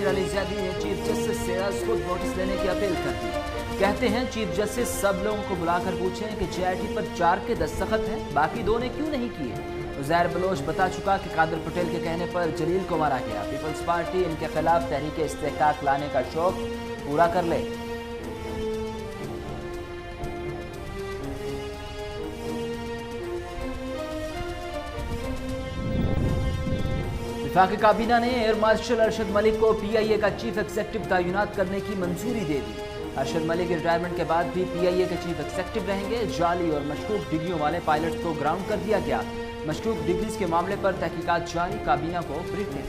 कादिर अली ज़ैदी ने chief justice से आज खुद नोटिस लेने की अपील कर दी। कहते हैं चीफ जस्टिस सब लोगों को बुलाकर पूछें कि JIT पर 4 के दस्तखत हैं, बाकी 2 ने क्यों नहीं किए। उज़ैर बलोच बता चुका कि कादिर पटेल के कहने पर जलील को मारा गया। पीपल्स पार्टी इनके खिलाफ तहरीक इस्तेहकाक लाने का शौक पूरा कर ले। वफाकी काबीना ने एयर मार्शल अरशद मलिक को PIA का चीफ एग्जेक्टिव तैनात करने की मंजूरी दे दी। अरशद मलिक के रिटायरमेंट के बाद भी PIA के चीफ एग्जेक्टिव रहेंगे। जाली और मशकूक डिग्रियों वाले पायलट्स को ग्राउंड कर दिया गया। मशकूक डिग्रीज के मामले पर तहकीकात जारी, काबीना को ब्रीफिंग।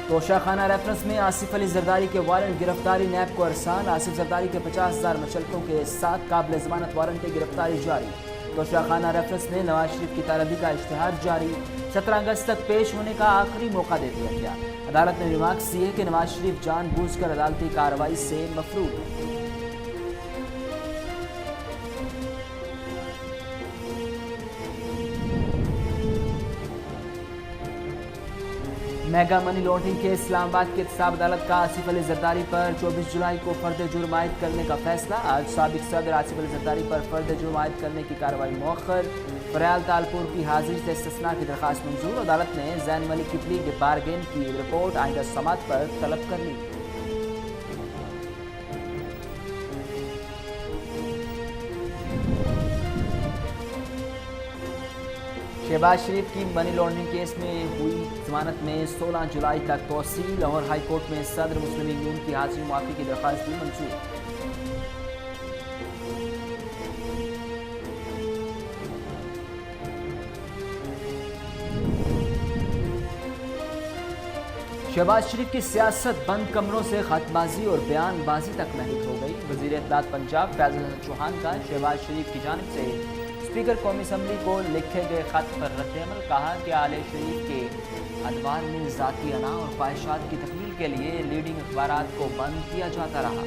तोशाखाना रेफरेंस में आसिफ अली जरदारी के वारंट गिरफ्तारी नैब को अरसान। आसिफ जरदारी के 50,000 मुचलकों के साथ काबिल जमानत वारंट की गिरफ्तारी जारी। तोशाखाना रेफरेंस में नवाज शरीफ की तलबी का इश्तिहार जारी। 17 अगस्त तक पेश होने का आखिरी मौका दे दिया गया। अदालत ने रिमार्क्स दिए कि नवाज शरीफ जानबूझकर अदालती कार्रवाई से मफरूर है। मेगा मनी लॉन्ड्रिंग के इस्लामाबाद की एहतसाब अदालत का आसिफ अली जरदारी पर 24 जुलाई को फर्द जुर्म आयद करने का फैसला। आज साबिक सदर आसिफ अली जरदारी पर फर्द जुर्म आयद करने की कार्रवाई मौखर। फरयाल तालपुर की हाजिरी से इस्तिस्ना की दरखास्त मंजूर। अदालत ने जैन मलिक की प्ली बारगेन की रिपोर्ट आइंदा समात पर तलब कर ली। शहबाज शरीफ की मनी लॉन्ड्रिंग केस में हुई जमानत में 16 जुलाई तक तौसील। लाहौर हाई कोर्ट में सदर मुस्लिम लीग नून की हाजिरी मुआफी की दरख्वास्त भी मंजूर। शहबाज शरीफ की सियासत बंद कमरों से खतबाजी और बयानबाजी तक महदूद हो गई। वज़ीर इत्तलात पंजाब फैज़ल हसन चौहान का शहबाज शरीफ की जानिब से स्पीकर कौमी असम्बली को लिखे गए खत पर रद्द-ए-अमल। कहा कि आले शरीफ के अदवार में ज़ाती अना और ख्वाहिशात की तकमील के लिए लीडिंग अखबारात को बंद किया जाता रहा।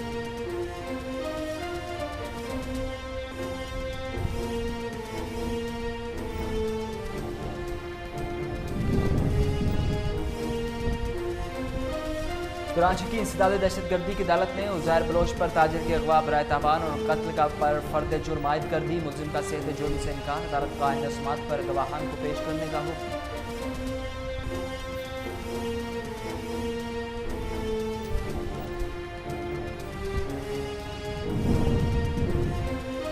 कराची की इंसदाद दहशतगर्दी की अदालत ने उज़ैर बलोच पर ताजिर के अगवा बराए तावान और कत्ल का पर फर्द जुर्म आयद कर दी। मुलजिम का सेहत जुर्म से इनकार। अदालत का आइंदा समात पर गवाहान को पेश करने का हुक्म।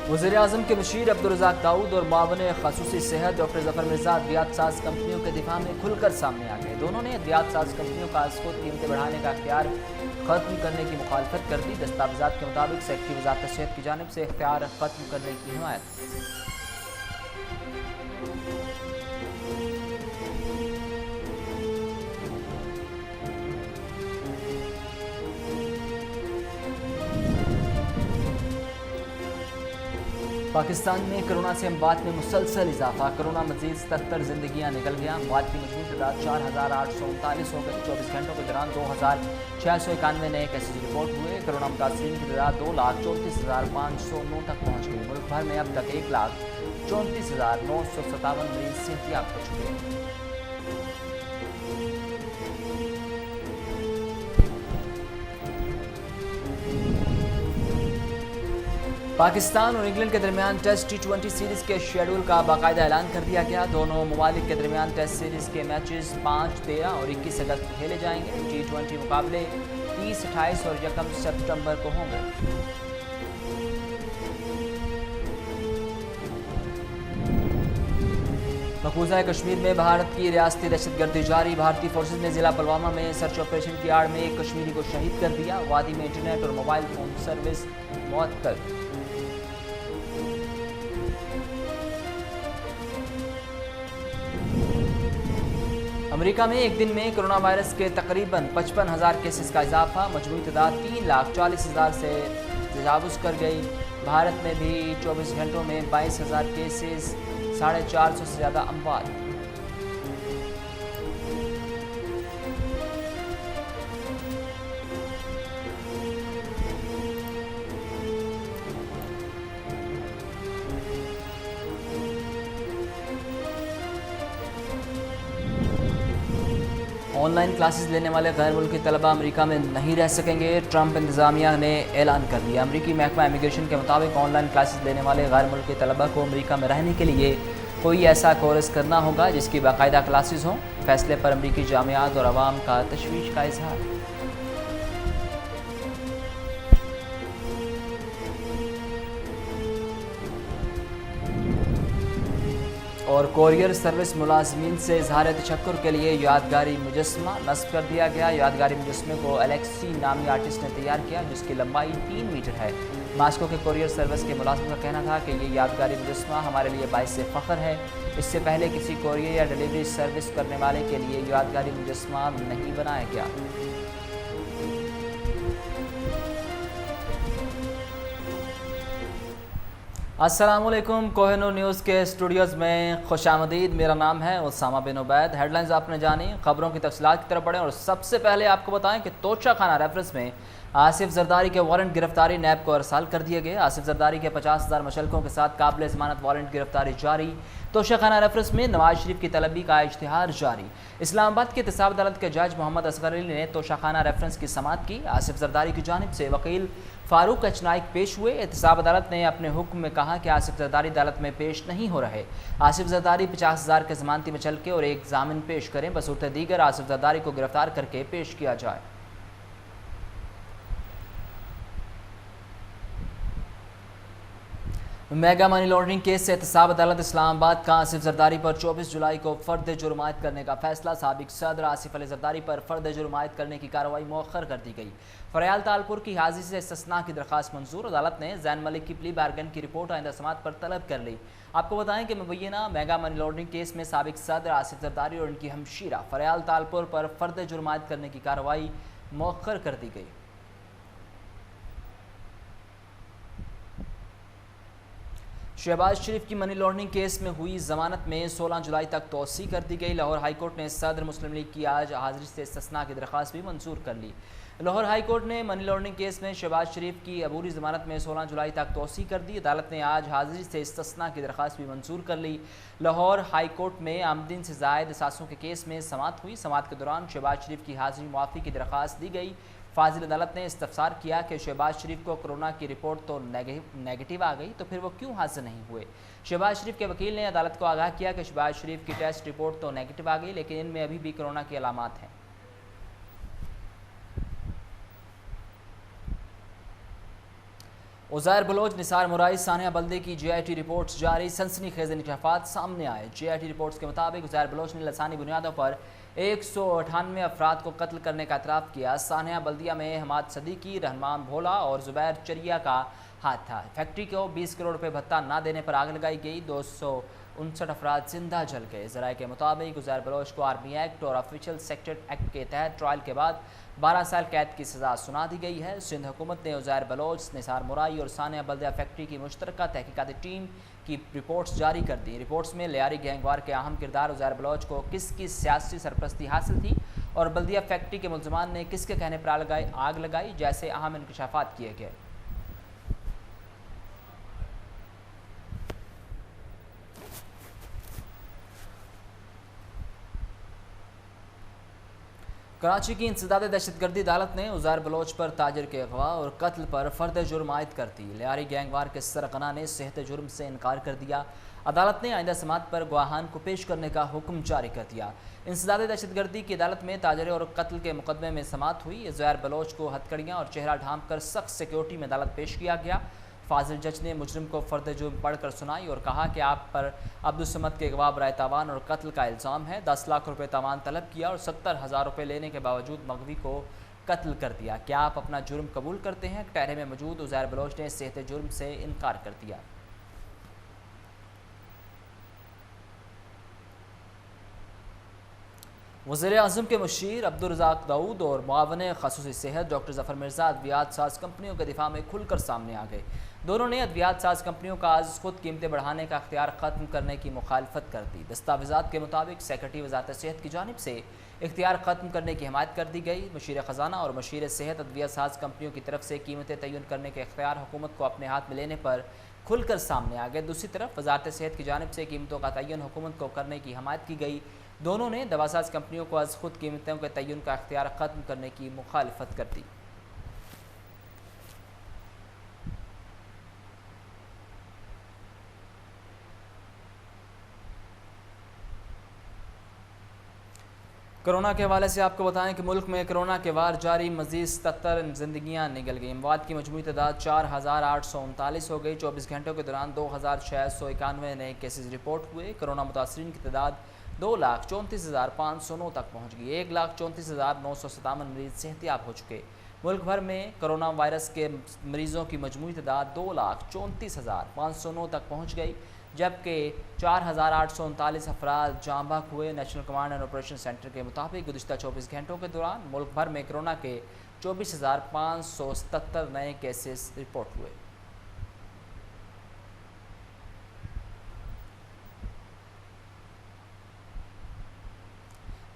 वज़ीर आज़म के मुशीर अब्दुल रज़ाक दाऊद और मुआवन ख़ुसूसी सेहत डॉक्टर ज़फ़र मिर्ज़ा अद्वियात साज कंपनियों के दिफा में खुलकर सामने आ गए। दोनों ने अद्वियात साज कंपनियों का आज खुद कीमतें बढ़ाने का इख्तियार खत्म करने की मुखालफत कर दी। दस्तावेज़ात के मुताबिक सेक्रेटरी वज़ारत सेहत की जानिब से इख्तियार खत्म करने की हिमायत। पाकिस्तान में कोरोना से अमवात में मुसलसल इजाफा। कोरोना मजीद 77 जिंदगियां निकल गया। अमवात की मजमूई तादाद 4,839 हो गई। 24 घंटों के दौरान 2,691 नए केसेज रिपोर्ट हुए। कोरोना मुतासरीन की तादाद 2,34,509 तक पहुँच गई। मुल्क भर में अब तक 1,34,957 मरीज सेहतियाब हो चुके हैं। पाकिस्तान और इंग्लैंड के दरमियान टेस्ट T20 सीरीज़ के शेड्यूल का बाकायदा ऐलान कर दिया गया। दोनों ममालिक के दरमियान टेस्ट सीरीज़ के मैचेस 5, 13 और 21 अगस्त को खेले जाएंगे। T20 मुकाबले 30, 28 और 1 सितंबर को होंगे। मकबूजा कश्मीर में भारत की रियासती दहशतगर्दी जारी। भारतीय फोर्सेज ने जिला पुलवामा में सर्च ऑपरेशन की आड़ में एक कश्मीरी को शहीद कर दिया। वादी में इंटरनेट और मोबाइल फोन सर्विस मुअत्तल। अमेरिका में एक दिन में कोरोना वायरस के तकरीबन 55,000 केसेस का इजाफा। मजमूई तादाद 3,40,000 से तजावुज़ कर गई। भारत में भी 24 घंटों में 22,000 केसेस, 450 से ज़्यादा अमवात। ऑनलाइन क्लासेस लेने वाले गैर मुल्की तलबा अमेरिका में नहीं रह सकेंगे। ट्रंप इंतजामिया ने ऐलान कर दिया। अमेरिकी महकमा इमिग्रेशन के मुताबिक ऑनलाइन क्लासेस लेने वाले गैर मुल्की तलबा को अमेरिका में रहने के लिए कोई ऐसा कोर्स करना होगा जिसकी बाकायदा क्लासेस हों। फैसले पर अमेरिकी जामियात और अवाम का तशवीश का इजहार। और कोरियर सर्विस मुलाजमीन से इजहार तशक्कुर के लिए यादगारी मुजस्मा नस्ब कर दिया गया। यादगारी मुजस्मे को एलेक्सी नामी आर्टिस्ट ने तैयार किया, जिसकी लंबाई 3 मीटर है। मास्को के कोरियर सर्विस के मुलाजिम का कहना था कि ये यादगारी मुजस्मा हमारे लिए बाइस फ़ख्र है। इससे पहले किसी कोरियर या डिलीवरी सर्विस करने वाले के लिए यादगारी मुजस्मा नहीं बनाया गया। अस्सलामुअलैकुम, कोहिनूर न्यूज़ के स्टूडियोज़ में खुशामदीद। मेरा नाम है उसामा बिन उबैद। हेडलाइंस आपने जानी, खबरों की तफसीलात की तरफ बढ़ें और सबसे पहले आपको बताएं कि तोशा खाना रेफरेंस में आसिफ जरदारी के वारंट गिरफ्तारी नैब को अरसाल कर दिए गए। आसिफ जरदारी के 50,000 मशल्कों के साथ काबिल ज़मानत वारंट गिरफ्तारी जारी। तोशा खाना रेफरेंस में नवाज शरीफ की तलबी का इश्तिहार जारी। इस्लामाबाद के एहतसाब अदालत के जज मोहम्मद असगर अली ने तोशा खाना रेफरेंस की समाअत की। आसिफ जरदारी की जानिब से वकील फारूक एच नाइक पेश हुए। एहतसाब अदालत ने अपने हुक्म में कहा कि आसिफ जरदारी अदालत में पेश नहीं हो रहे। आसिफ जरदारी 50,000 के ज़मानती मचलके और एक जामिन पेश करें। बसूरत दीगर आसिफ जरदारी को गिरफ्तार करके पेश किया जाए। मेगा मनी लॉन्ड्रिंग केस से एहतसाब अदालत इस्लामाबाद का आसिफ जरदारी पर 24 जुलाई को फ़र्द जुर्म आयद करने का फैसला। साबिक सदर आसिफ अली जरदारी पर फ़र्द जुर्म आयद करने की कार्रवाई मौखर कर दी गई। फरयाल तालपुर की हाजिरी से इस्तिस्ना की दरख्वास्त मंजूर। अदालत ने जैन मलिक की प्ली बार्गन की रिपोर्ट आइंदा समाअत पर तलब कर ली। आपको बताएं कि मुबैना मेगा मनी लॉन्ड्रिंग केस में साबिक सदर आसिफ जरदारी और उनकी हमशीरा फरयाल तालपुर पर फ़र्द जुर्म आयद करने की कार्रवाई मौखर कर दी गई। शहबाज शरीफ की मनी लॉन्ड्रिंग केस में हुई जमानत में 16 जुलाई तक तोसी कर दी गई। लाहौर हाईकोर्ट ने सदर मुस्लिम लीग की आज हाजिरी से इस्तिस्ना की दरख्वास्त भी मंजूर कर ली। लाहौर हाईकोर्ट ने मनी लॉन्ड्रिंग केस में शहबाज शरीफ की अबूरी जमानत में 16 जुलाई तक तोसी कर दी। अदालत ने आज हाजिरी से इस्तिस्ना की दरख्वास्त भी मंजूर कर ली। लाहौर हाईकोर्ट में आमदीन से ज़ायद असासों के केस में समाअत हुई। समाअत के दौरान शहबाज शरीफ की हाजिरी मुआफ़ी की दरख्वास्त दी गई। फाजिल अदालत ने इस्तफसार किया कि शहबाज शरीफ को कोरोना की रिपोर्ट तो नेगेटिव आ गई, तो फिर वो क्यों हाजिर नहीं हुए। शहबाज शरीफ के वकील ने अदालत को आगाह किया कि शहबाज शरीफ की टेस्ट रिपोर्ट तो नेगेटिव आ गई, लेकिन इनमें अभी भी कोरोना की अलामात हैं। उज़ैर बलोच, निसार मुराई, सानिया बल्दी की JIT रिपोर्ट्स जारी। सनसनीखेज इंकशाफात सामने आए। JIT रिपोर्ट्स के मुताबिक उज़ैर बलोच ने लसानी बुनियादों पर 198 अफराद को कत्ल करने का एतराफ़ किया। सानिया बल्दिया में हमाद सदीकी, रहमान भोला और ज़ुबैर चरिया का हाथ था। फैक्ट्री को 20 करोड़ रुपये भत्ता न देने पर आग लगाई गई। 259 अफराद जिंदा जल गए। ज़राए के मुताबिक उज़ैर बलोच को आर्मी एक्ट और ऑफिशियल सेक्टर एक्ट के तहत ट्रायल के बाद 12 साल कैद की सज़ा सुना दी गई है। सिंध हुकूमत ने उज़ैर बलोच, निसार मुराई और सानिया बल्दिया फैक्ट्री की मुश्तरका तहकीकाती टीम की रिपोर्ट्स जारी कर दी। रिपोर्ट्स में लियारी गैंगवार के अहम किरदार उज़ैर बलोच को किसकी सियासी सरपरस्ती हासिल थी और बल्दिया फैक्ट्री के मुलजमान ने किसके कहने पर आग लगाई जैसे अहम इंकशाफात किए गए। कराची की इंसदाद दहशतगर्दी अदालत ने उज़ैर बलोच पर ताजिर के अगवा और कत्ल पर फ़र्द जुर्म आयद कर दी। लियारी गैंगवार के सरगना ने सेहत जुर्म से इनकार कर दिया। अदालत ने आइंदा समाअत पर गवाहान को पेश करने का हुक्म जारी कर दिया। इंसदाद दहशतगर्दी की अदालत में ताजरे और कत्ल के मुकदमे में समाअत हुई। उज़ैर बलोच को हथकड़ियाँ और चेहरा ढांप कर सख्त सिक्योरिटी में अदालत पेश किया गया। फाजिल जज ने मुजरिम को फ़र्द जुर्म पढ़कर सुनाई और कहा कि आप पर अब्दुस्समद के गवाह बराए तावान और कत्ल का इल्ज़ाम है। 10 लाख रुपये तावान तलब किया और 70,000 रुपये लेने के बावजूद मगवी को कत्ल कर दिया। क्या आप अपना जुर्म कबूल करते हैं? टहरे में मौजूद उज़ैर बलोच ने सेहत जुर्म से इनकार कर दिया। वज़ीर-ए-आज़म के मुशीर अब्दुर्रज़ाक दाऊद और मुआवन ख़ुसूसी सेहत डॉक्टर ज़फ़र मिर्ज़ा अद्वियात साज कंपनियों के दिफा में खुलकर सामने आ गए। दोनों ने अद्वियात साज कंपनियों का आज खुद कीमतें बढ़ाने का अख्तियार ख़त्म करने की मुखालफत कर दी। दस्तावेज़ात के मुताबिक सेक्रेटरी वज़ारत सेहत की जानिब से इख्तियार ख़त्म करने की हिमायत कर दी गई। मुशीर ख़जाना और मुशीर सेहत अद्वियात साज कंपनियों की तरफ से कीमतें तयन करने के इख्तियार हुकूमत को अपने हाथ में लेने पर खुलकर सामने आ गए। दूसरी तरफ वज़ारत सेहत की जानिब से कीमतों का तयन हुकूमत को करने की हिमायत की गई। दोनों ने दवासाज कंपनियों को अज खुद कीमतों के तयन का अख्तियार ख़त्म करने की मुखालफत कर दी। कोरोना के हवाले से आपको बताएं कि मुल्क में कोरोना के वार जारी, मजीद 77 जिंदगियां निकल गई। अमवात की मजमूई तादाद 4839 हो गई। 24 घंटों के दौरान 2691 नए केसेज रिपोर्ट हुए। कोरोना मुतासरीन की तादाद 2,34,509 तक पहुँच गई। 1,34,957 मरीज सेहतियाब हो चुके। मुल्क भर में कोरोना वायरस के मरीज़ों की मजमूई तादाद 2,34,509 तक पहुँच गई, जबकि 4,839 अफराद जाँ बहक हुए। National command and operation centre के मुताबिक गुज़िश्ता 24 घंटों के दौरान मुल्क भर में कोरोना के 24,577 नए केसेस रिपोर्ट हुए।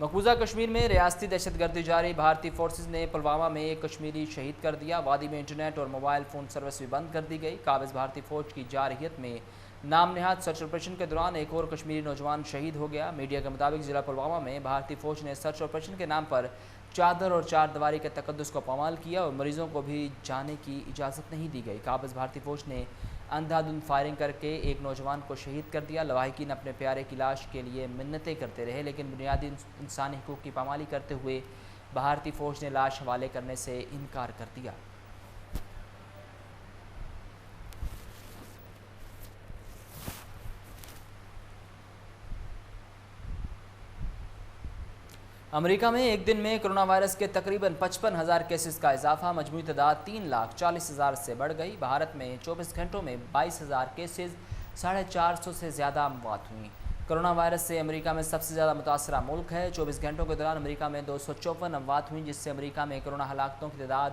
मकबूजा कश्मीर में रियासती दहशतगर्दी जारी। भारतीय फोर्सेज ने पुलवामा में एक कश्मीरी शहीद कर दिया। वादी में इंटरनेट और मोबाइल फ़ोन सर्विस भी बंद कर दी गई। काबिज भारतीय फ़ौज की जारहियत में नाम नहाद सर्च ऑपरेशन के दौरान एक और कश्मीरी नौजवान शहीद हो गया। मीडिया के मुताबिक ज़िला पुलवामा में भारतीय फ़ौज ने सर्च ऑपरेशन के नाम पर चादर और चार दीवारी के तकद्दुस को पामाल किया और मरीज़ों को भी जाने की इजाज़त नहीं दी गई। काबिज भारतीय फ़ौज ने अंधाधुंध फायरिंग करके एक नौजवान को शहीद कर दिया। लवाहिकीन अपने प्यारे की लाश के लिए मिन्नतें करते रहे, लेकिन बुनियादी इंसानी हुकूक की पामाली करते हुए भारतीय फ़ौज ने लाश हवाले करने से इनकार कर दिया। अमेरिका में एक दिन में कोरोना वायरस के तकरीबन 55,000 केसेस का इजाफा। मजमूई तादाद 3,40,000 से बढ़ गई। भारत में 24 घंटों में 22,000 केसेस, 450 से ज़्यादा अमवात हुई। कोरोना वायरस से अमेरिका में सबसे ज़्यादा मुतासरा मुल्क है। 24 घंटों के दौरान अमेरिका में 254 अमवात हुई, जिससे अमेरिका में कोरोना हलाकतों की तादाद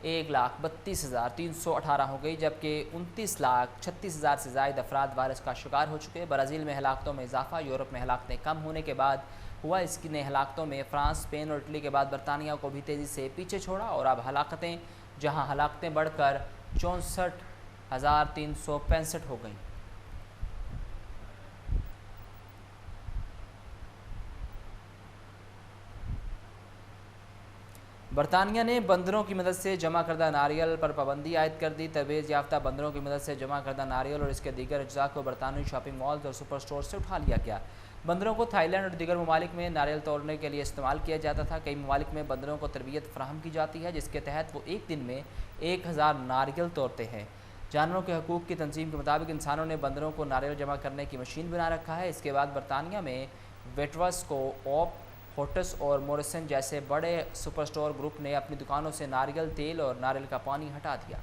1,32,318 हो गई, जबकि 29,36,000 से ज़ायद अफराद वायरस का शिकार हो चुके। ब्राज़ील में हलाकतों में इजाफा। यूरोप में हलाकतें कम होने के बाद हुआ। इसकी नई हलाकतों में फ्रांस, स्पेन और इटली के बाद बरतानिया को भी तेज़ी से पीछे छोड़ा और अब हलाकतें बढ़कर 64,365 हो गई। बरतानिया ने बंदरों की मदद से जमा करदा नारियल पर पाबंदी आयद कर दी। तरबीज याफ्ता बंदरों की मदद से जमा करदा नारियल और इसके दीगर अज्जा को बरतानवी शॉपिंग मॉल्स और सुपर स्टोर से उठा लिया गया। बंदरों को थाईलैंड और दीगर ममालिक में नारियल तोड़ने के लिए इस्तेमाल किया जाता था। कई ममालिक में बंदरों को तरबियत फराहम की जाती है, जिसके तहत वो एक दिन में 1,000 नारियल तोड़ते हैं। जानवरों के हकूक़ की तंजीम के मुताबिक इंसानों ने बंदरों को नारियल जमा करने की मशीन बना रखा है। इसके बाद बरतानिया में वेटवर्स को ऑप, होटस और मोरिसन जैसे बड़े सुपर स्टोर ग्रुप ने अपनी दुकानों से नारियल तेल और नारियल का पानी हटा दिया।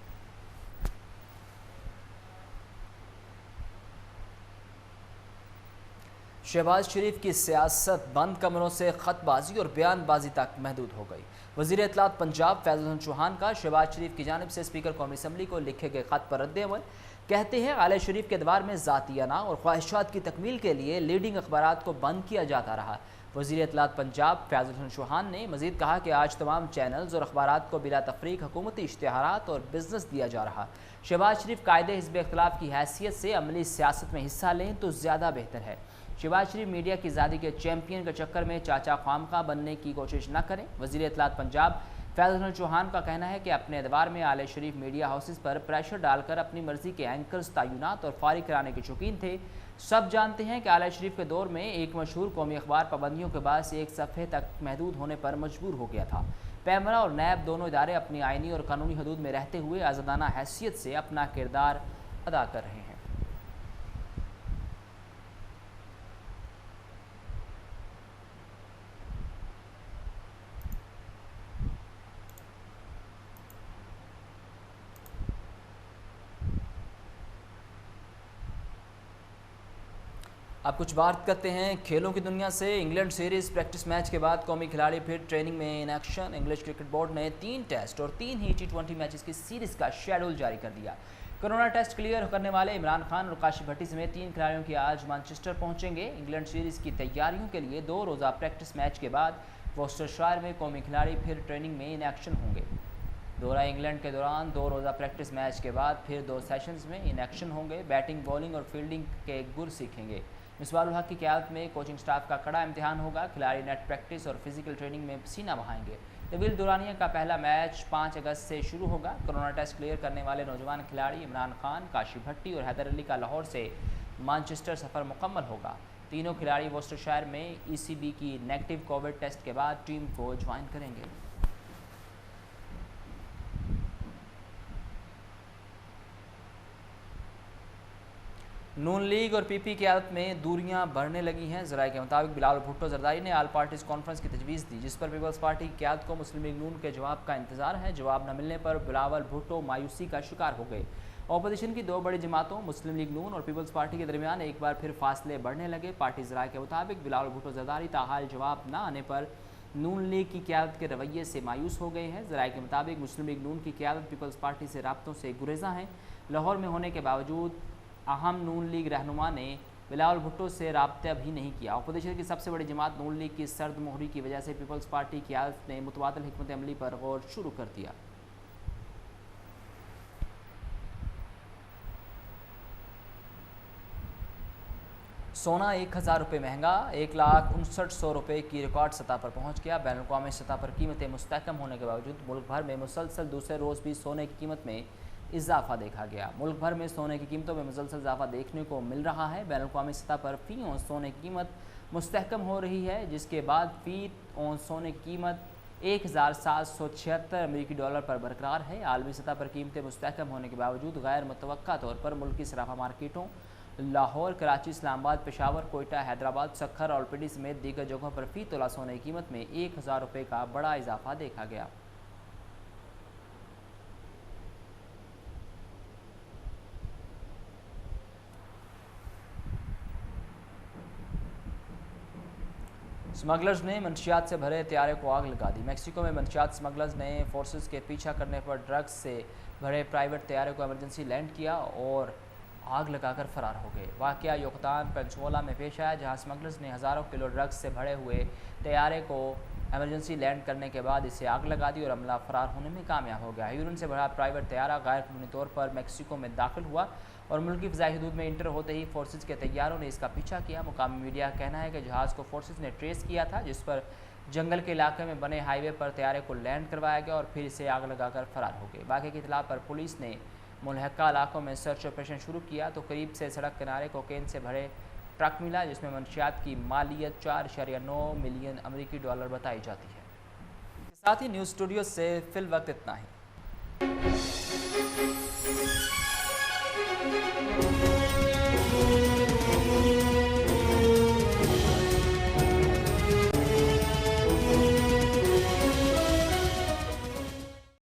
शहबाज शरीफ की सियासत बंद कमरों से ख़तबाजी और बयानबाजी तक महदूद हो गई। वज़ीर इत्तलात पंजाब फैज़ल हसन चौहान का शहबाज शरीफ की जानिब से स्पीकर कौमी असम्बली को लिखे गए ख़त पर रद्द-ए-अमल। कहते हैं आले शरीफ के अदवार में ज़ातियाना और ख्वाहिशात की तकमील के लिए लीडिंग अखबारात को बंद किया जाता रहा। वज़ीर इत्तलात पंजाब फैज़ल हसन चौहान ने मज़ीद कहा कि आज तमाम चैनल्स और अखबारात को बिला तफरीक हुकूमती इश्तिहारात और बिजनेस दिया जा रहा। शहबाज शरीफ कायदे हिज़्ब इख्तिलाफ की हैसियत से अमली सियासत में हिस्सा लें तो ज़्यादा बेहतर है। शहबाज शरीफ मीडिया की आज़ादी के चैम्पियन के चक्कर में चाचा खामखा बनने की कोशिश न करें। वज़ीर इत्तलात पंजाब फैज़ल हसन चौहान का कहना है कि अपने एतबार में आले शरीफ मीडिया हाउसेस पर प्रेशर डालकर अपनी मर्जी के एंकर्स तैनात और फारिग कराने के शौकीन थे। सब जानते हैं कि आले शरीफ के दौर में एक मशहूर कौमी अखबार पाबंदियों के बाद एक सफ़े तक महदूद होने पर मजबूर हो गया था। पैमरा और नैब दोनों इदारे अपनी आइनी और कानूनी हदूद में रहते हुए आज़ादाना हैसियत से अपना किरदार अदा कर रहे हैं। अब कुछ बात करते हैं खेलों की दुनिया से। इंग्लैंड सीरीज़ प्रैक्टिस मैच के बाद कौमी खिलाड़ी फिर ट्रेनिंग में in action. English cricket board ने 3 टेस्ट और 3 ही T20 मैचेस की सीरीज़ का शेड्यूल जारी कर दिया। कोरोना टेस्ट क्लियर करने वाले इमरान खान और काशिफ भट्टी समेत 3 खिलाड़ियों की आज मैनचेस्टर पहुंचेंगे। इंग्लैंड सीरीज़ की तैयारियों के लिए 2 रोज़ा प्रैक्टिस मैच के बाद वोस्टरशायर में कौमी खिलाड़ी फिर ट्रेनिंग में इन एक्शन होंगे। दौरा इंग्लैंड के दौरान 2 रोज़ा प्रैक्टिस मैच के बाद फिर 2 सेशंस में इन एक्शन होंगे। बैटिंग, बॉलिंग और फील्डिंग के गुर सीखेंगे। मिसबाहुल हक की क़यादत में कोचिंग स्टाफ का कड़ा इम्तिहान होगा। खिलाड़ी नेट प्रैक्टिस और फिजिकल ट्रेनिंग में पसीना बहाएंगे। तवील दुरानिया का पहला मैच 5 अगस्त से शुरू होगा। कोरोना टेस्ट क्लियर करने वाले नौजवान खिलाड़ी इमरान खान, काशी भट्टी और हैदर अली का लाहौर से मैनचेस्टर सफ़र मुकम्मल होगा। तीनों खिलाड़ी वोस्टरशायर में ECB की नेगेटिव कोविड टेस्ट के बाद टीम को ज्वाइन करेंगे। नून लीग और PP की आदत में दूरियां बढ़ने लगी हैं। ज़राए के मुताबिक बिलावल भुट्टो जरदारी ने आल पार्टीज़ कॉन्फ्रेंस की तजवीज़ दी, जिस पर पीपल्स पार्टी की क़यादत को मुस्लिम लीग नून के जवाब का इंतजार है। जवाब न मिलने पर बिलावल भुट्टो मायूसी का शिकार हो गए। अपोजिशन की दो बड़ी जमातों मुस्लिम लीग नून और पीपल्स पार्टी के दरमियान एक बार फिर फासले बढ़ने लगे। पार्टी ज़राए के मुताबिक बिलावल भुट्टो जरदारी ताहाल जवाब न आने पर नून लीग की क़यादत के रवैये से मायूस हो गए हैं। ज़राए के मुताबिक मुस्लिम लीग नून की क़यादत पीपल्स पार्टी से राब्तों से गुरेज़ा हैं। लाहौर में होने के बावजूद अहम नून लीग रहनुमा ने बिलावल भुट्टो से राब्ता भी नहीं किया। अपोजिशन की सबसे बड़ी जमात नून लीग की सर्द मोहरी की वजह से पीपल्स पार्टी की क़यादत ने मुतबादिल हिकमत अमली पर गौर शुरू कर दिया। सोना 1000 रुपये महंगा, 1,59,100 रुपये की रिकॉर्ड सतह पर पहुंच गया। बैनुल अक़वामी सतह पर कीमतें मुस्तहकम होने के बावजूद मुल्क भर में मुसलसल दूसरे रोज़ भी सोने की कीमत में इजाफा देखा गया। मुल्क भर में सोने की कीमतों में मुसलसल इजाफा देखने को मिल रहा है। बैनुल अक़वामी सतह पर फ़ी औंस सोने की कीमत मुस्तहकम हो रही है, जिसके बाद फ़ी औंस सोने की कीमत 1,776 अमेरिकी डॉलर पर बरकरार है। आलमी सतह पर कीमतें मुस्तहकम होने के बावजूद गैर मुतवक्का तौर पर मुल्की सराफा मार्केटों लाहौर, कराची, इस्लामाबाद, पेशावर, कोयटा, हैदराबाद, सक्खर और पिंडी समेत दीगर जगहों पर फ़ी तोला सोने की कीमत में 1000 रुपये का बड़ा इजाफा देखा गया। स्मगलर्स ने मंशियात से भरे तैयारे को आग लगा दी। मैक्सिको में मंशियात स्मगलर्स ने फोर्सेस के पीछा करने पर ड्रग्स से भरे प्राइवेट तैयारे को एमरजेंसी लैंड किया और आग लगाकर फरार हो गए। वाक़या युक्तान पेंसोला में पेश आया, जहां स्मगलर्स ने हज़ारों किलो ड्रग्स से भरे हुए तैयारे को एमरजेंसी लैंड करने के बाद इसे आग लगा दी और अमला फरार होने में कामयाब हो गया। यूरोन से भरा प्राइवेट तैयारा गैर कानूनी तौर पर मैक्सिको में दाखिल हुआ और मुल्की फ़िज़ाई हदूद में इंटर होते ही फोर्सेस के तैयारों ने इसका पीछा किया। मुकामी मीडिया का कहना है कि जहाज़ को फोर्सेस ने ट्रेस किया था, जिस पर जंगल के इलाके में बने हाईवे पर तैयारे को लैंड करवाया गया और फिर इसे आग लगाकर फरार हो गए। वाक़े की इत्तला पर पुलिस ने मुल्हका इलाकों में सर्च ऑपरेशन शुरू किया तो करीब से सड़क किनारे कोकेन से भरे ट्रक मिला, जिसमें मंशियात की मालियत 4.9 मिलियन अमेरिकी डॉलर बताई जाती है। साथ ही न्यूज़ स्टूडियो से फिल वक्त इतना ही।